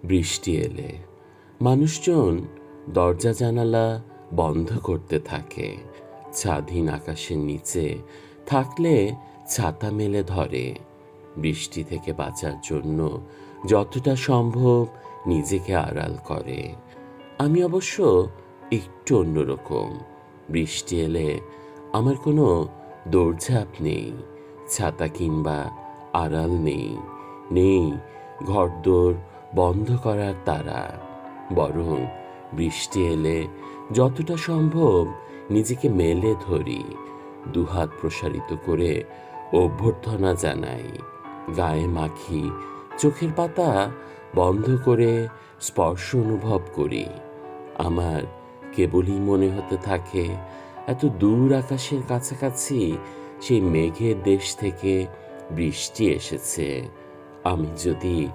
বৃষ্টি এলে মানুষজন দরজা জানালা বন্ধ করতে থাকে। স্বাধীন আকাশের নিচে থাকলে ছাতা মেলে ধরে। বৃষ্টি থেকে বাঁচার জন্য যতটা সম্ভব নিজেকে আড়াল করে। আমি অবশ্য একটু অন্যরকম। বৃষ্টি এলে আমার কোনো দৌড়ঝাঁপ নেই, ছাতা কিংবা আড়াল নেই, নেই ঘরদোর বন্ধ করার তাড়া। বরং বৃষ্টি এলে যতটা সম্ভব নিজেকে মেলে ধরি, দুহাত প্রসারিত করে অভ্যর্থনা জানাই, গায়ে মাখি, চোখের পাতা বন্ধ করে স্পর্শ অনুভব করি। আমার কেবলই মনে হতে থাকে এত দূর আকাশের কাছাকাছি সেই মেঘের দেশ থেকে বৃষ্টি এসেছে। আমি যদি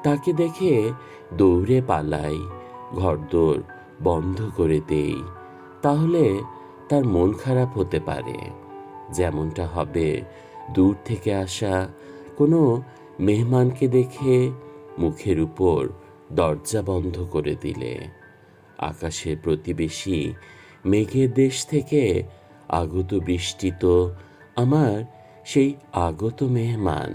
তাকে দেখে দৌড়ে পালাই, ঘরদোর বন্ধ করে দেই, তাহলে তার মন খারাপ হতে পারে, যেমনটা হবে দূর থেকে আসা কোনো মেহমানকে দেখে মুখের উপর দরজা বন্ধ করে দিলে। আকাশের প্রতিবেশী মেঘের দেশ থেকে আগত বৃষ্টি তো আমার সেই আগত মেহমান।